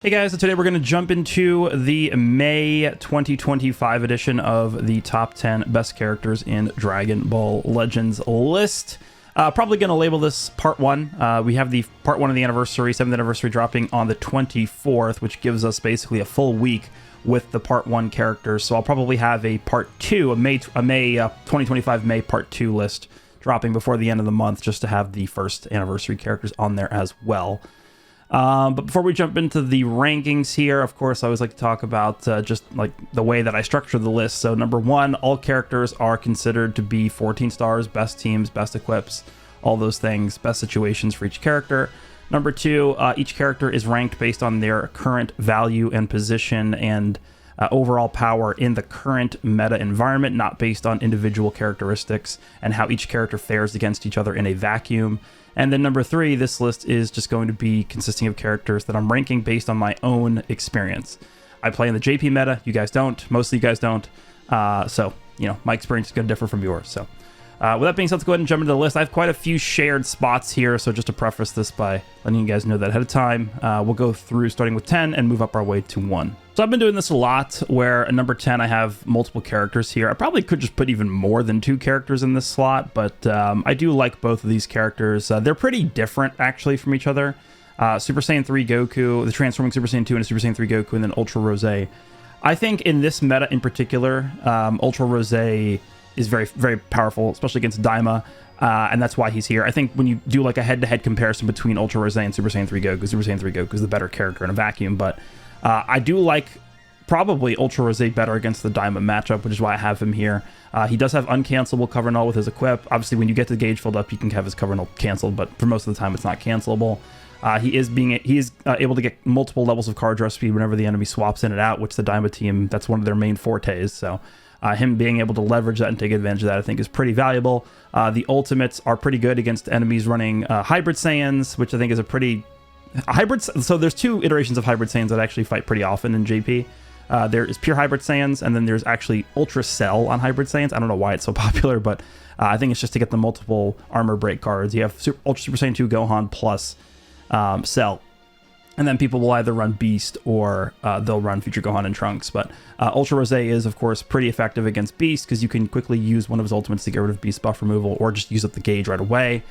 Hey guys, so today we're going to jump into the May 2025 edition of the top 10 best characters in Dragon Ball Legends list. Probably going to label this part 1. We have the part 1 of the anniversary, 7th anniversary, dropping on the 24th, which gives us basically a full week with the part 1 characters. So I'll probably have a part 2, a May 2025 May part 2 list dropping before the end of the month, just to have the first anniversary characters on there as well. But before we jump into the rankings here, of course, I always like to talk about just like the way that I structure the list. So number 1, all characters are considered to be 14 stars, best teams, best equips, all those things, best situations for each character. Number 2, each character is ranked based on their current value and position and overall power in the current meta environment, not based on individual characteristics and how each character fares against each other in a vacuum. And then number 3, this list is just going to be consisting of characters that I'm ranking based on my own experience. I play in the JP meta, you guys don't, most of you guys don't, so, you know, my experience is going to differ from yours. So with that being said, let's go ahead and jump into the list. I have quite a few shared spots here, so just to preface this by letting you guys know that ahead of time, we'll go through starting with 10 and move up our way to 1. So I've been doing this a lot, where at number 10 I have multiple characters here. I probably could just put even more than 2 characters in this slot, but I do like both of these characters. They're pretty different, actually, from each other. Super Saiyan 3 Goku, the transforming Super Saiyan 2 into Super Saiyan 3 Goku, and then Ultra Rose. I think in this meta in particular, Ultra Rose is very, very powerful, especially against Daima, and that's why he's here. I think when you do like a head-to-head comparison between Ultra Rose and Super Saiyan 3 Goku, Super Saiyan 3 Goku is the better character in a vacuum, but I do like probably Ultra Rose better against the Daima matchup, which is why I have him here. He does have uncancelable cover null with his equip. Obviously, when you get the gauge filled up, you can have his cover null canceled, but for most of the time, it's not cancelable. He is able to get multiple levels of card draw speed whenever the enemy swaps in and out, which the Daima team, that's one of their main fortes. So him being able to leverage that and take advantage of that, I think, is pretty valuable. The ultimates are pretty good against enemies running Hybrid Saiyans, which I think is a pretty so there's 2 iterations of Hybrid Saiyans that actually fight pretty often in JP. There is pure Hybrid Saiyans, and then there's actually Ultra Cell on Hybrid Saiyans. I don't know why it's so popular, but I think it's just to get the multiple armor break cards. You have Ultra Super Saiyan 2 Gohan plus Cell, and then people will either run Beast or they'll run Future Gohan and Trunks. But Ultra Rose is, of course, pretty effective against Beast because you can quickly use one of his ultimates to get rid of Beast buff removal or just use up the gauge right away.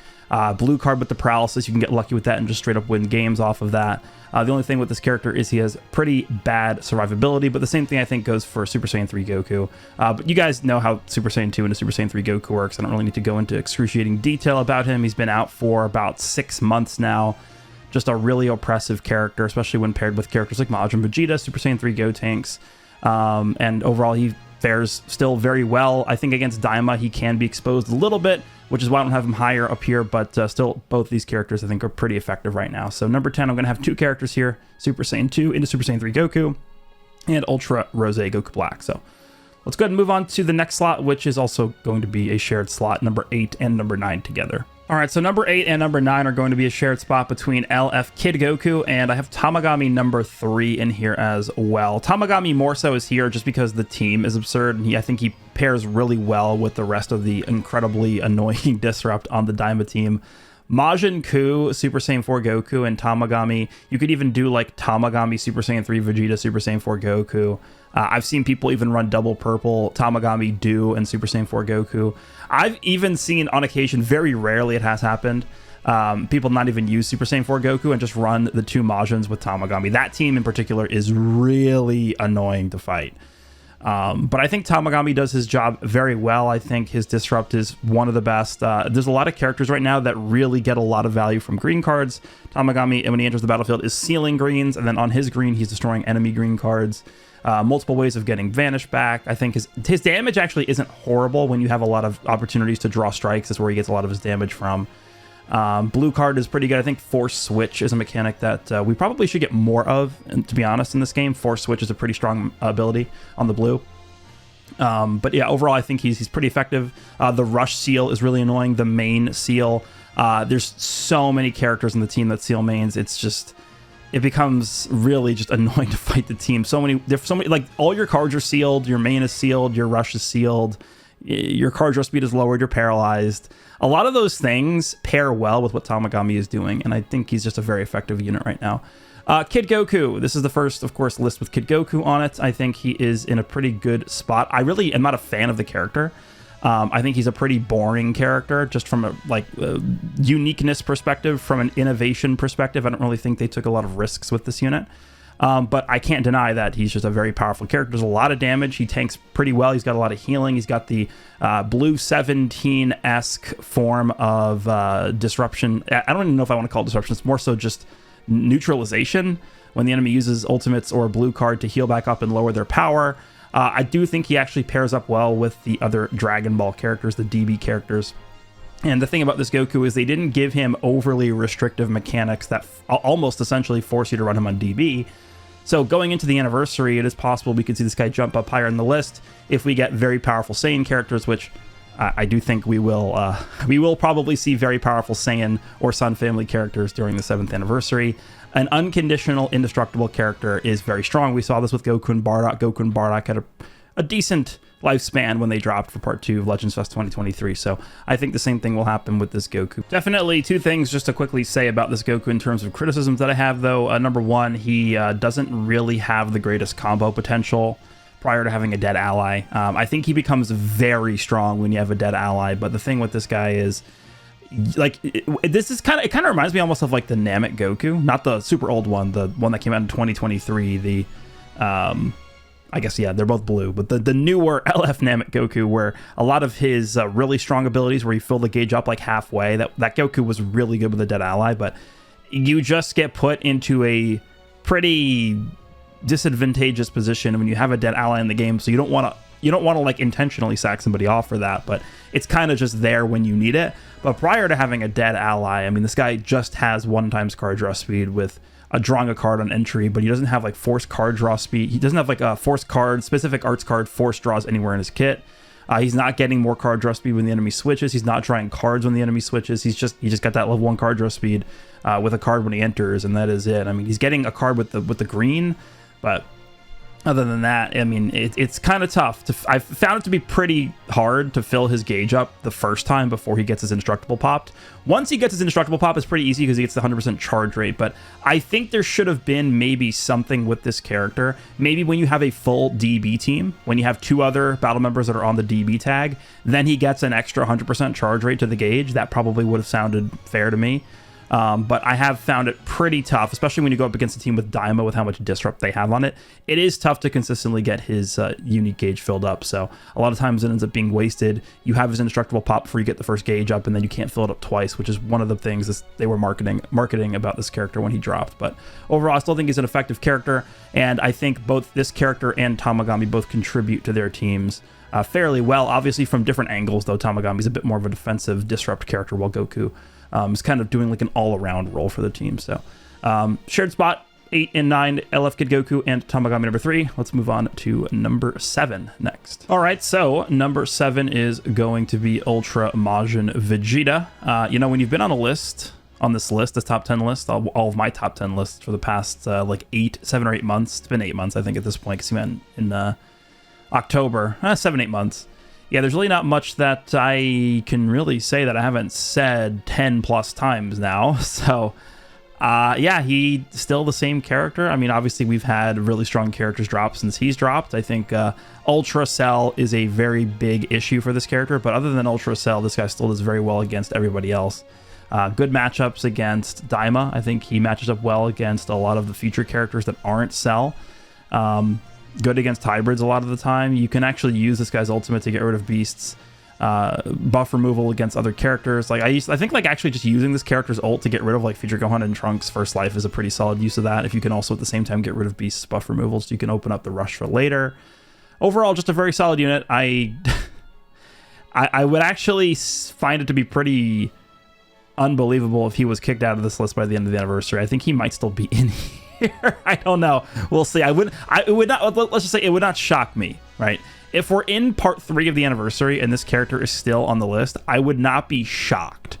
Blue card with the Paralysis, you can get lucky with that and just straight up win games off of that. The only thing with this character is he has pretty bad survivability, but the same thing I think goes for Super Saiyan 3 Goku. But you guys know how Super Saiyan 2 and Super Saiyan 3 Goku works. I don't really need to go into excruciating detail about him. He's been out for about 6 months now. Just a really oppressive character, especially when paired with characters like Majin Vegeta, Super Saiyan 3 Gotenks, and overall he fares still very well. I think against Daima he can be exposed a little bit, which is why I don't have him higher up here, but still both these characters I think are pretty effective right now. So number 10, I'm going to have 2 characters here, Super Saiyan 2 into Super Saiyan 3 Goku, and Ultra Rose Goku Black. So let's go ahead and move on to the next slot, which is also going to be a shared slot, number 8 and number 9 together. All right, so number 8 and number 9 are going to be a shared spot between LF Kid Goku, and I have Tamagami number 3 in here as well. Tamagami more so is here just because the team is absurd, and I think he pairs really well with the rest of the incredibly annoying Disrupt on the Daima team. Majin Ku, Super Saiyan 4 Goku, and Tamagami. You could even do like Tamagami Super Saiyan 3 Vegeta, Super Saiyan 4 Goku. I've seen people even run double purple Tamagami Do and Super Saiyan 4 Goku. I've even seen on occasion, very rarely it has happened, people not even use Super Saiyan 4 Goku and just run the 2 Majins with Tamagami. That team in particular is really annoying to fight. But I think Tamagami does his job very well. I think his Disrupt is one of the best. There's a lot of characters right now that really get a lot of value from green cards. Tamagami, when he enters the battlefield, is sealing greens, and then on his green, he's destroying enemy green cards. Multiple ways of getting Vanish back. I think his damage actually isn't horrible when you have a lot of opportunities to draw strikes. That's where he gets a lot of his damage from. Blue card is pretty good. I think Force Switch is a mechanic that we probably should get more of, and to be honest, in this game. Force Switch is a pretty strong ability on the blue. But yeah, overall, I think he's pretty effective. The Rush Seal is really annoying. The main Seal. There's so many characters in the team that seal mains. It's just... it becomes really just annoying to fight the team. There's so many, like, all your cards are sealed, your main is sealed, your rush is sealed, your card draw speed is lowered, you're paralyzed. A lot of those things pair well with what Tamagami is doing, and I think he's just a very effective unit right now. Kid Goku. This is the first, of course, list with Kid Goku on it. I think he is in a pretty good spot. I really am not a fan of the character. I think he's a pretty boring character, just from a uniqueness perspective, from an innovation perspective. I don't really think they took a lot of risks with this unit. But I can't deny that he's just a very powerful character. There's a lot of damage. He tanks pretty well. He's got a lot of healing. He's got the Blue 17-esque form of disruption. I don't even know if I want to call it disruption. It's more so just neutralization when the enemy uses ultimates or a blue card to heal back up and lower their power. I do think he actually pairs up well with the other Dragon Ball characters, the DB characters. And the thing about this Goku is they didn't give him overly restrictive mechanics that almost essentially force you to run him on DB. So going into the anniversary, it is possible we could see this guy jump up higher in the list if we get very powerful Saiyan characters, which I do think we will. We will probably see very powerful Saiyan or Sun family characters during the 7th anniversary. An unconditional indestructible character is very strong. We saw this with Goku and Bardock. Goku and Bardock had a decent lifespan when they dropped for part 2 of Legends Fest 2023, so I think the same thing will happen with this Goku. Definitely 2 things just to quickly say about this Goku in terms of criticisms that I have, though. Number 1, he doesn't really have the greatest combo potential prior to having a dead ally. I think he becomes very strong when you have a dead ally, but the thing with this guy is, like, this is kind of reminds me almost of like the Namek Goku, not the super old one, the one that came out in 2023, the I guess, yeah, they're both blue, but the newer LF Namek Goku, where a lot of his really strong abilities where you fill the gauge up like halfway, that Goku was really good with a dead ally, but you just get put into a pretty disadvantageous position when you have a dead ally in the game, so you don't want to like intentionally sack somebody off for that, but it's kind of just there when you need it. But prior to having a dead ally, I mean, this guy just has 1x card draw speed with drawing a card on entry, but he doesn't have like force card draw speed. He doesn't have like a force card, specific arts card, force draws anywhere in his kit. He's not getting more card draw speed when the enemy switches. He's not drawing cards when the enemy switches. He just got that level 1 card draw speed with a card when he enters, and that is it. I mean, he's getting a card with the green, but other than that, I mean, it's kind of tough. I found it to be pretty hard to fill his gauge up the first time before he gets his indestructible popped. Once he gets his indestructible pop, it's pretty easy because he gets the 100% charge rate, but I think there should have been maybe something with this character. Maybe when you have a full DB team, when you have 2 other battle members that are on the DB tag, then he gets an extra 100% charge rate to the gauge. That probably would have sounded fair to me. But I have found it pretty tough, especially when you go up against a team with Daima with how much disrupt they have on it. It is tough to consistently get his unique gauge filled up, so a lot of times it ends up being wasted. You have his indestructible pop before you get the first gauge up, and then you can't fill it up twice, which is one of the things they were marketing about this character when he dropped. But overall, I still think he's an effective character, and I think both this character and Tamagami both contribute to their teams fairly well. Obviously from different angles, though. Tamagami's a bit more of a defensive disrupt character, while Goku is kind of doing like an all-around role for the team. So shared spot 8 and 9, LF Kid Goku and Tamagami number 3. Let's move on to number 7 next. All right, so number 7 is going to be Ultra Majin Vegeta. You know, when you've been on this top 10 list, all of my top 10 lists for the past like 7 or 8 months. It's been 8 months, I think, at this point, because he went in October. 7-8 months. Yeah, there's really not much that I can really say that I haven't said 10 plus times now. So yeah, he's still the same character. I mean, obviously we've had really strong characters drop since he's dropped. I think Ultra Cell is a very big issue for this character, but other than Ultra Cell, this guy still does very well against everybody else. Good matchups against Daima. I think he matches up well against a lot of the future characters that aren't Cell. Good against hybrids a lot of the time. You can actually use this guy's ultimate to get rid of beasts. Buff removal against other characters. Like I think like actually just using this character's ult to get rid of like future Gohan and Trunks First Life is a pretty solid use of that. If you can also at the same time get rid of beasts buff removal, so you can open up the rush for later. Overall, just a very solid unit. I would actually find it to be pretty unbelievable if he was kicked out of this list by the end of the anniversary. I think he might still be in here. I don't know. We'll see. It would not. Let's just say it would not shock me, right? If we're in part 3 of the anniversary and this character is still on the list, I would not be shocked.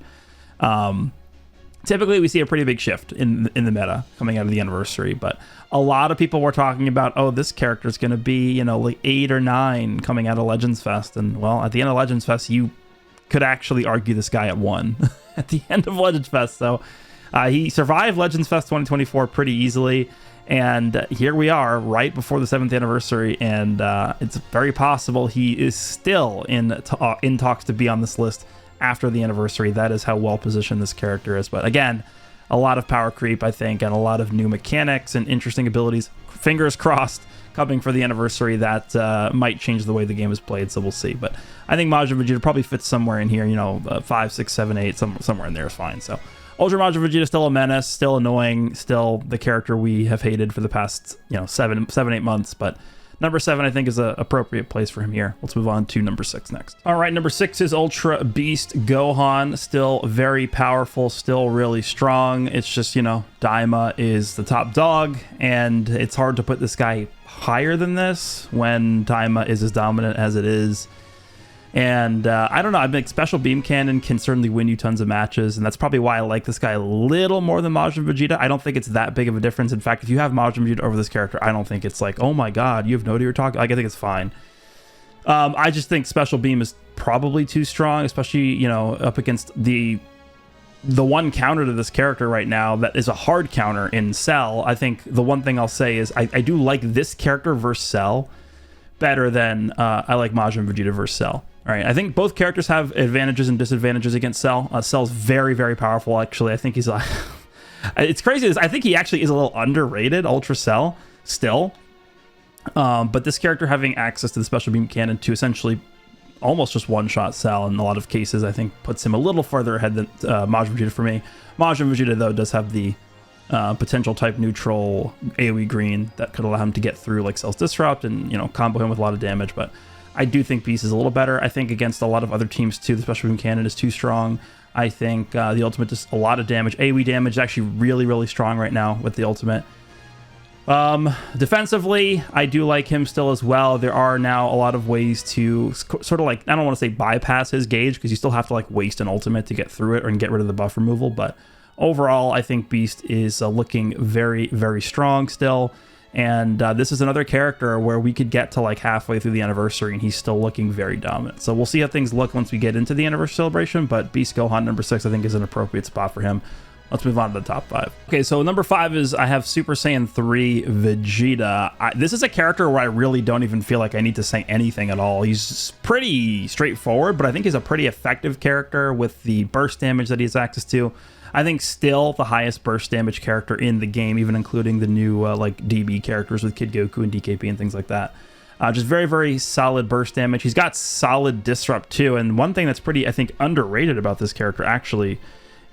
Typically, we see a pretty big shift in the meta coming out of the anniversary, but a lot of people were talking about, oh, this character is going to be, you know, like 8 or 9 coming out of Legends Fest, and well, at the end of Legends Fest, you could actually argue this guy at 1 at the end of Legends Fest. So He survived Legends Fest 2024 pretty easily, and here we are right before the 7th anniversary, and it's very possible he is still in talks to be on this list after the anniversary. That is how well positioned this character is. But again, a lot of power creep, I think, and a lot of new mechanics and interesting abilities. Fingers crossed, coming for the anniversary that might change the way the game is played, so we'll see. But I think Majin Vegeta probably fits somewhere in here, 5, 6, 7, 8, somewhere in there is fine. So Ultra Majin Vegeta still a menace, still annoying, still the character we have hated for the past 7, 8 months, but number 7, I think, is an appropriate place for him here. Let's move on to number 6 next. All right, number 6 is Ultra Beast Gohan. Still very powerful, still really strong. It's just, Daima is the top dog, and it's hard to put this guy higher than this when Daima is as dominant as it is. And I don't know, I think Special Beam Cannon can certainly win you tons of matches, and that's probably why I like this guy a little more than Majin Vegeta. I don't think it's that big of a difference. In fact, if you have Majin Vegeta over this character, I don't think it's like, oh my god, you have no idea you're talking. Like, I think it's fine. I just think Special Beam is probably too strong, especially, up against the one counter to this character right now that is a hard counter in Cell. I think the one thing I'll say is I do like this character versus Cell better than I like Majin Vegeta versus Cell. All right, I think both characters have advantages and disadvantages against Cell. Cell's very, very powerful, actually. I think he's it's crazy. I think he actually is a little underrated, Ultra Cell, still. But this character having access to the Special Beam Cannon to essentially almost just one-shot Cell in a lot of cases, I think puts him a little farther ahead than Majin Vegeta for me. Majin Vegeta, though, does have the potential type neutral AoE green that could allow him to get through like Cell's Disrupt and, combo him with a lot of damage, but I do think Beast is a little better. I think against a lot of other teams too, the Special Beam Cannon is too strong. I think the ultimate does a lot of damage. AoE damage is actually really, really strong right now with the ultimate. Defensively, I do like him still as well. There are now a lot of ways to sort of like, I don't want to say bypass his gauge, because you still have to like waste an ultimate to get through it and get rid of the buff removal. But overall, I think Beast is looking very, very strong still. And this is another character where we could get to like halfway through the anniversary and he's still looking very dominant. So we'll see how things look once we get into the anniversary celebration, but Beast Gohan number 6 I think is an appropriate spot for him. Let's move on to the top 5. Okay, so number 5 is I have Super Saiyan 3 Vegeta. This is a character where I really don't even feel like I need to say anything at all. He's pretty straightforward, but I think he's a pretty effective character with the burst damage that he has access to. I think still the highest burst damage character in the game, even including the new like DB characters with Kid Goku and DKP and things like that. Just very, very solid burst damage. He's got solid disrupt too. And one thing that's pretty, I think, underrated about this character actually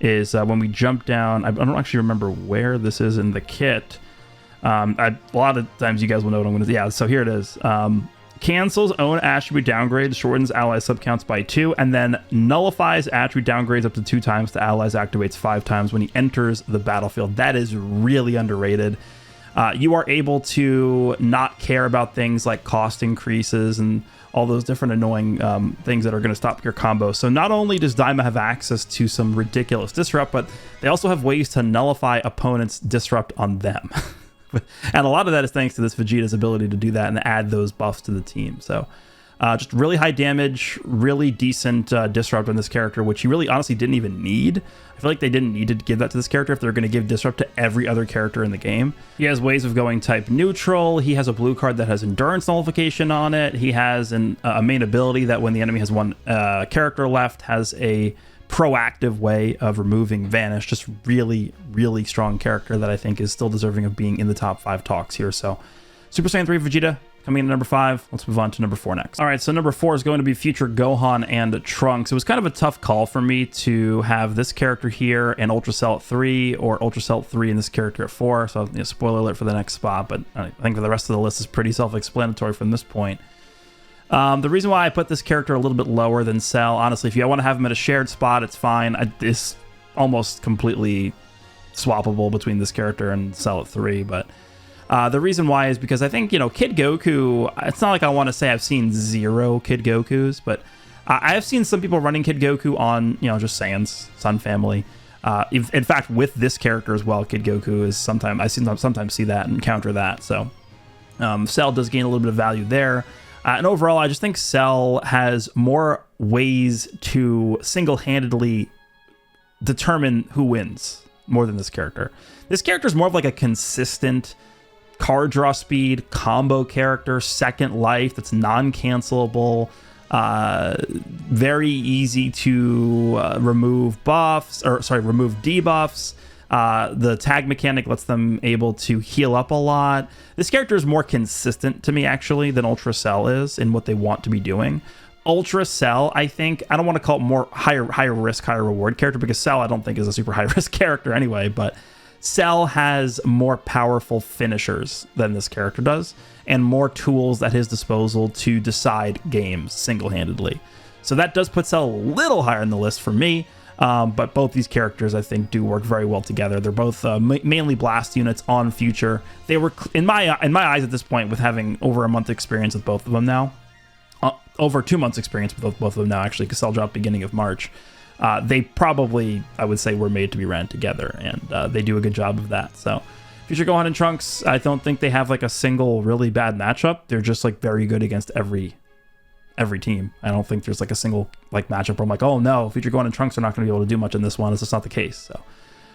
is when we jump down, I don't actually remember where this is in the kit. A lot of times you guys will know what I'm going to, yeah, so here it is. Cancels own attribute downgrade, shortens ally subcounts by 2, and then nullifies attribute downgrades up to 2 times to allies, activates 5 times when he enters the battlefield. That is really underrated. You are able to not care about things like cost increases and all those different annoying things that are going to stop your combo. So not only does Daima have access to some ridiculous disrupt, but they also have ways to nullify opponents' disrupt on them. And a lot of that is thanks to this Vegeta's ability to do that and add those buffs to the team. So just really high damage, really decent disrupt on this character, which he really honestly didn't even need. I feel like they didn't need to give that to this character if they're going to give disrupt to every other character in the game. He has ways of going type neutral. He has a blue card that has endurance nullification on it. He has a main ability that when the enemy has one character left has a proactive way of removing Vanish. Just really, really strong character that I think is still deserving of being in the top 5 talks here. So Super Saiyan 3 Vegeta coming in at number 5. Let's move on to number 4 next. All right, so number 4 is going to be Future Gohan and Trunks. It was kind of a tough call for me to have this character here and Ultra Cell at 3 or Ultra Cell 3 and this character at 4. So spoiler alert for the next spot, but I think for the rest of the list is pretty self-explanatory from this point. The reason why I put this character a little bit lower than Cell, honestly, if you want to have him at a shared spot, it's fine. It's almost completely swappable between this character and Cell at 3, but the reason why is because I think, Kid Goku, it's not like I want to say I've seen 0 Kid Gokus, but I have seen some people running Kid Goku on, just Saiyans, Sun Family. In fact, with this character as well, Kid Goku is sometimes see that and counter that. So Cell does gain a little bit of value there. And overall, I just think Cell has more ways to single-handedly determine who wins more than this character. This character is more of like a consistent card draw speed combo character, second life that's non-cancelable, very easy to remove debuffs. The tag mechanic lets them able to heal up a lot. This character is more consistent to me actually than Ultra Cell is in what they want to be doing. Ultra Cell, I think, I don't want to call it more higher risk, higher reward character, because Cell I don't think is a super high risk character anyway, but Cell has more powerful finishers than this character does, and more tools at his disposal to decide games single-handedly. So that does put Cell a little higher in the list for me, but both these characters I think do work very well together. They're both mainly blast units on Future. They were, in my eyes at this point, with having over a month experience with both of them now, over 2 months experience with both of them now actually, because Cell dropped beginning of March. They probably, I would say, were made to be ran together, and they do a good job of that. So Future Gohan and Trunks, I don't think they have like a single really bad matchup. They're just like very good against every team. I don't think there's like a single like matchup where I'm like, oh no, Future Gohan and Trunks are not going to be able to do much in this one. It's just not the case. So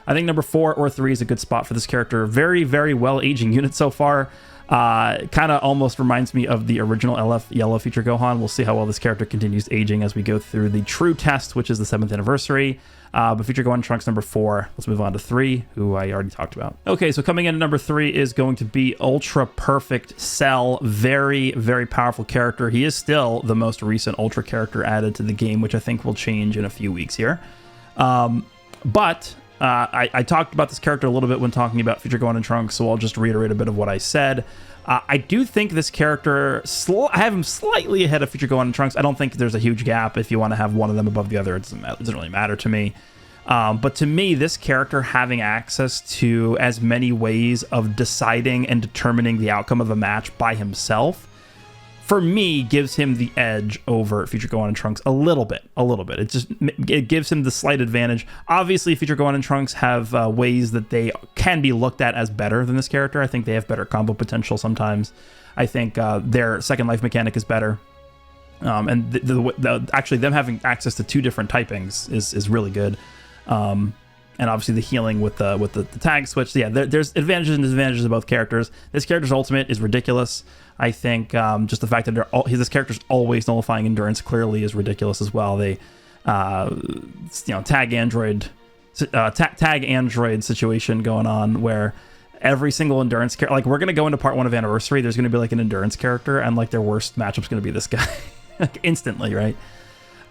I think number 4 or 3 is a good spot for this character. Very, very well aging unit so far. Kind of almost reminds me of the original LF Yellow Future Gohan. We'll see how well this character continues aging as we go through the true test, which is the 7th anniversary. But Future Gohan Trunks number 4. Let's move on to 3, who I already talked about. Okay, so coming in at number 3 is going to be Ultra Perfect Cell. Very, very powerful character. He is still the most recent Ultra character added to the game, which I think will change in a few weeks here. But I talked about this character a little bit when talking about Future Gohan and Trunks, so I'll just reiterate a bit of what I said. I do think this character, I have him slightly ahead of Future Gohan and Trunks. I don't think there's a huge gap if you want to have one of them above the other. It doesn't really matter to me. But to me, this character having access to as many ways of deciding and determining the outcome of a match by himself, for me, gives him the edge over Future Gohan and Trunks a little bit. It gives him the slight advantage. Obviously, Future Gohan and Trunks have ways that they can be looked at as better than this character. I think they have better combo potential sometimes. I think their second life mechanic is better. And actually them having access to 2 different typings is really good. And obviously the healing with the tag switch. Yeah, there's advantages and disadvantages of both characters. This character's ultimate is ridiculous. I think just the fact that this character's always nullifying endurance clearly is ridiculous as well. They, tag android situation going on where every single endurance character, like we're gonna go into part 1 of Anniversary. There's gonna be like an endurance character, and like their worst matchup's gonna be this guy, like instantly, right?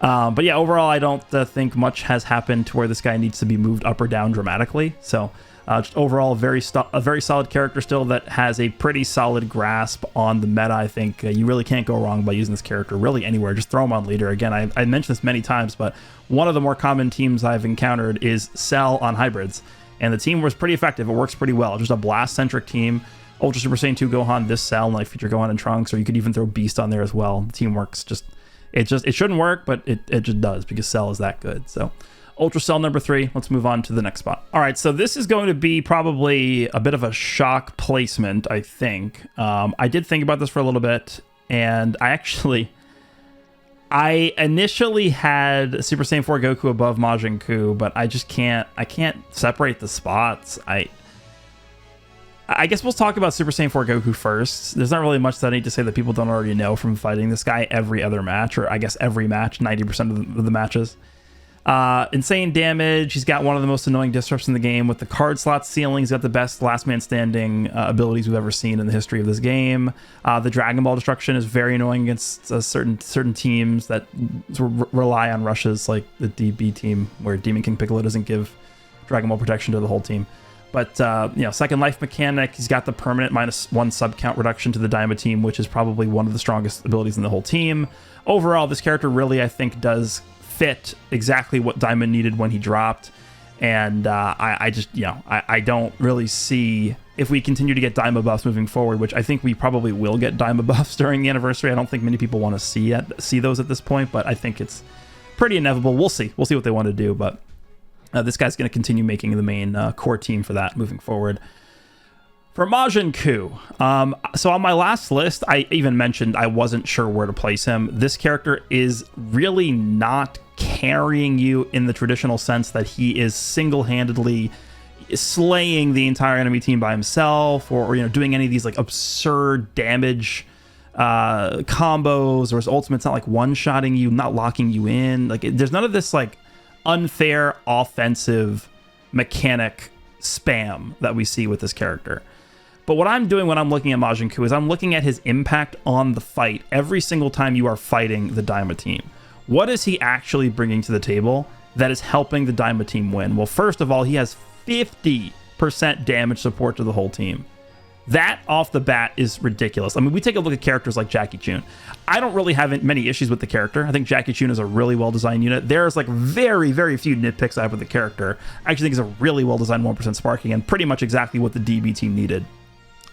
But yeah, overall, I don't think much has happened to where this guy needs to be moved up or down dramatically. So just overall, a very solid character still that has a pretty solid grasp on the meta. I think you really can't go wrong by using this character really anywhere. Just throw him on leader. Again, I mentioned this many times, but one of the more common teams I've encountered is Cell on hybrids. And the team was pretty effective. It works pretty well. Just a blast-centric team. Ultra Super Saiyan 2 Gohan, this Cell, and like Future Gohan and Trunks, or you could even throw Beast on there as well. The team works it shouldn't work, but it just does because Cell is that good. So Ultra Cell number 3. Let's move on to the next spot. All right, so this is going to be probably a bit of a shock placement, I think. I did think about this for a little bit, and I initially had Super Saiyan 4 Goku above Majin Ku, but I can't separate the spots. I guess we'll talk about Super Saiyan 4 Goku first. There's not really much that I need to say that people don't already know from fighting this guy every other match, or I guess every match, 90% of the matches. Insane damage. He's got one of the most annoying disrupts in the game with the card slot ceiling. He's got the best last man standing abilities we've ever seen in the history of this game. The Dragon Ball destruction is very annoying against certain teams that rely on rushes, like the DB team, where Demon King Piccolo doesn't give Dragon Ball protection to the whole team. But, second life mechanic, he's got the permanent -1 sub count reduction to the Daima team, which is probably one of the strongest abilities in the whole team. Overall, this character really, I think, does fit exactly what Daima needed when he dropped. And I don't really see, if we continue to get Daima buffs moving forward, which I think we probably will get Daima buffs during the anniversary. I don't think many people want to see those at this point, but I think it's pretty inevitable. We'll see what they want to do, but this guy's going to continue making the main core team for that moving forward. For Majin Ku, so on my last list, I even mentioned I wasn't sure where to place him. This character is really not carrying you in the traditional sense that he is single-handedly slaying the entire enemy team by himself, or you know, doing any of these like absurd damage combos, or his ultimate's not like one-shotting you, not locking you in. Like there's none of this like unfair offensive mechanic spam that we see with this character. But what I'm doing when I'm looking at Majin Ku is I'm looking at his impact on the fight every single time you are fighting the Daima team. What is he actually bringing to the table that is helping the Daima team win? Well, first of all, he has 50% damage support to the whole team. That off the bat is ridiculous. I mean, we take a look at characters like Jackie Chun. I don't really have many issues with the character. I think Jackie Chun is a really well-designed unit. There's like very, very few nitpicks I have with the character. I actually think it's a really well-designed 1% sparking and pretty much exactly what the DB team needed.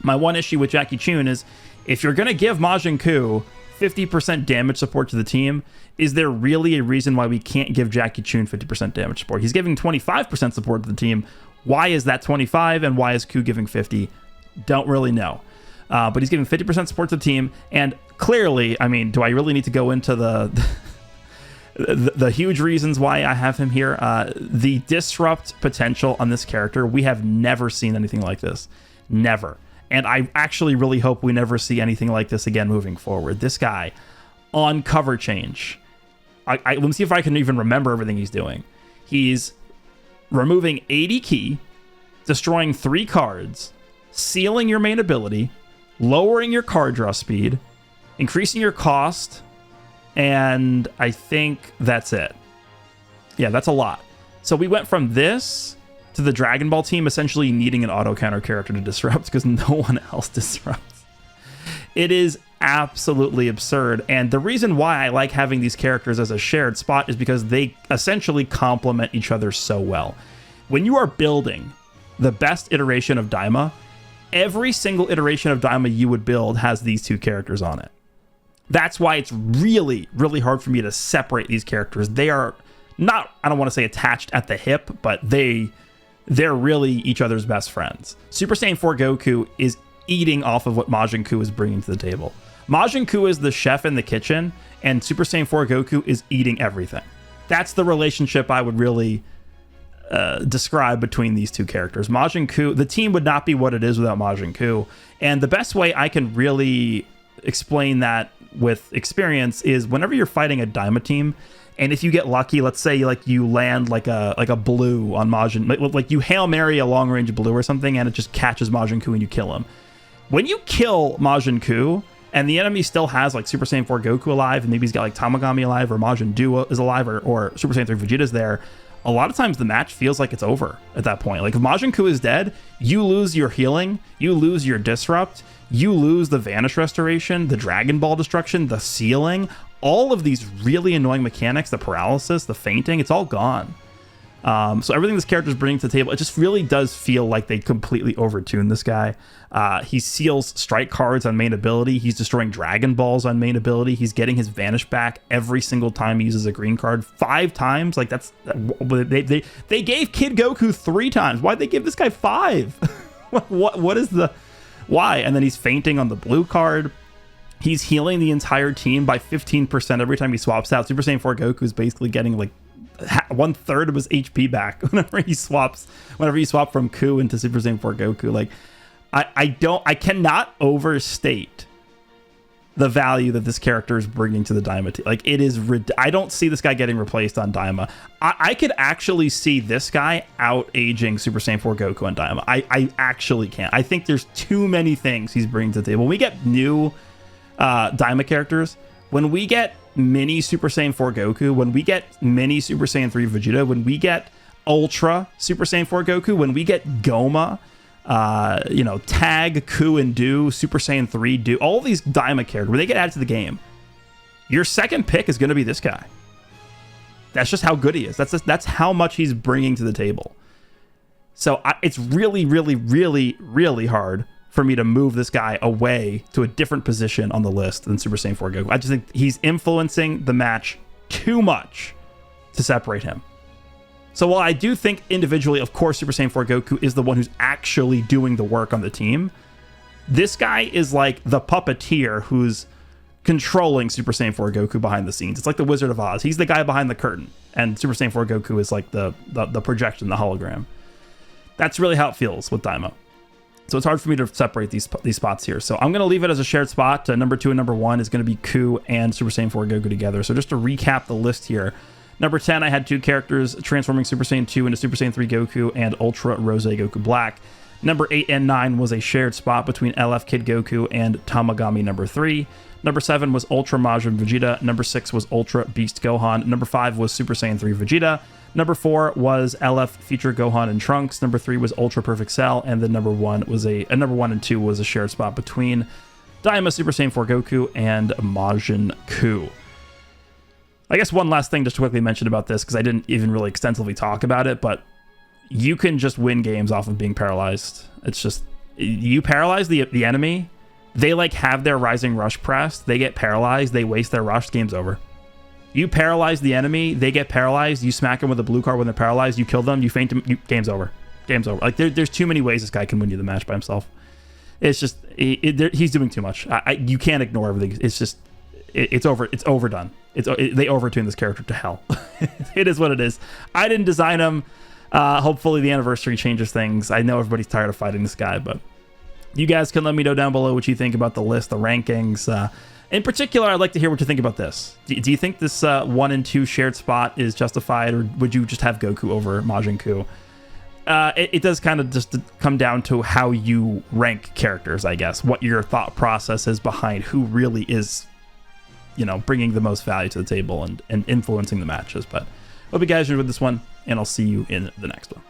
My one issue with Jackie Chun is if you're going to give Majin Ku 50% damage support to the team, is there really a reason why we can't give Jackie Chun 50% damage support? He's giving 25% support to the team. Why is that 25 and why is Ku giving 50? Don't really know. But he's giving 50% support to the team. And clearly, I mean, do I really need to go into the huge reasons why I have him here? The disrupt potential on this character, we have never seen anything like this. Never. And I actually really hope we never see anything like this again moving forward. This guy on cover change. Let me see if I can even remember everything he's doing. He's removing 80 ki, destroying 3 cards, sealing your main ability, lowering your card draw speed, increasing your cost, and I think that's it. Yeah, that's a lot. So we went from this to the Dragon Ball team essentially needing an auto counter character to disrupt because no one else disrupts. It is absolutely absurd, and the reason why I like having these characters as a shared spot is because they essentially complement each other so well. When you are building the best iteration of Daima, every single iteration of Daima you would build has these two characters on it. That's why it's really, really hard for me to separate these characters. They are not, I don't want to say attached at the hip, but they're really each other's best friends. Super Saiyan 4 Goku is eating off of what Majin Ku is bringing to the table. Majin Ku is the chef in the kitchen, and Super Saiyan 4 Goku is eating everything. That's the relationship I would really describe between these two characters. Majin Ku, the team would not be what it is without Majin Ku, and the best way I can really explain that with experience is whenever you're fighting a Daima team, and if you get lucky, let's say like you land like a blue on Majin, like you Hail Mary a long range blue or something, and it just catches Majin Ku and you kill him. When you kill Majin Ku and the enemy still has like Super Saiyan 4 Goku alive, and maybe he's got like Tamagami alive, or Majin Buu is alive, or Super Saiyan 3 Vegeta's there, a lot of times the match feels like it's over at that point. Like if Majin Ku is dead, you lose your healing, you lose your disrupt, you lose the Vanish Restoration, the Dragon Ball Destruction, the sealing, all of these really annoying mechanics, the paralysis, the fainting, it's all gone. So everything this character is bringing to the table, it just really does feel like they completely overtuned this guy. He seals strike cards on main ability. He's destroying Dragon Balls on main ability. He's getting his Vanish back every single time he uses a green card. 5 times. Like that's they gave Kid Goku 3 times. Why'd they give this guy 5? What is the why? And then he's fainting on the blue card. He's healing the entire team by 15% every time he swaps out. Super Saiyan 4 Goku is basically getting like 1/3 of his HP back whenever you swap from Ku into Super Saiyan 4 Goku. Like I cannot overstate the value that this character is bringing to the Daima team. Like it is, I don't see this guy getting replaced on Daima. I could actually see this guy out-aging Super Saiyan 4 Goku on Daima. I actually can't. I think there's too many things he's bringing to the table. When we get new Daima characters, when we get mini Super Saiyan 4 Goku, when we get mini Super Saiyan 3 Vegeta, when we get Ultra Super Saiyan 4 Goku, when we get Goma, Tag, Ku and Do, Super Saiyan 3 Do, all these Daima characters, when they get added to the game, your second pick is going to be this guy. That's just how good he is. That's how much he's bringing to the table. So it's really, really, really, really hard for me to move this guy away to a different position on the list than Super Saiyan 4 Goku. I just think he's influencing the match too much to separate him. So while I do think individually, of course, Super Saiyan 4 Goku is the one who's actually doing the work on the team, this guy is like the puppeteer who's controlling Super Saiyan 4 Goku behind the scenes. It's like the Wizard of Oz. He's the guy behind the curtain, and Super Saiyan 4 Goku is like the projection, the hologram. That's really how it feels with Daima. So it's hard for me to separate these spots here. So I'm going to leave it as a shared spot. Number 2 and number 1 is going to be Ku and Super Saiyan 4 Goku together. So just to recap the list here. Number 10, I had 2 characters transforming Super Saiyan 2 into Super Saiyan 3 Goku and Ultra Rose Goku Black. Number 8 and 9 was a shared spot between LF Kid Goku and Tamagami number 3. Number 7 was Ultra Majin Vegeta. Number 6 was Ultra Beast Gohan. Number 5 was Super Saiyan 3 Vegeta. Number 4 was LF Future Gohan and Trunks. Number 3 was Ultra Perfect Cell, and then number 1 and 2 was a shared spot between Daima Super Saiyan 4 Goku and Majin Ku. I guess one last thing just to quickly mention about this, because I didn't even really extensively talk about it, but you can just win games off of being paralyzed. It's just, you paralyze the enemy, they like have their Rising Rush pressed, they get paralyzed, they waste their rush, game's over. You paralyze the enemy, they get paralyzed, you smack them with a blue card when they're paralyzed, you kill them, you faint them, game's over. Game's over. Like, there's too many ways this guy can win you the match by himself. It's just, he's doing too much. You can't ignore everything. It's just, it's overdone. They overtune this character to hell. It is what it is. I didn't design him. Hopefully the anniversary changes things. I know everybody's tired of fighting this guy, but you guys can let me know down below what you think about the list, the rankings. In particular, I'd like to hear what you think about this. Do you think this 1 and 2 shared spot is justified, or would you just have Goku over Majin Ku? It does kind of just come down to how you rank characters, I guess. What your thought process is behind who really is, bringing the most value to the table and influencing the matches. But hope you guys enjoyed this one, and I'll see you in the next one.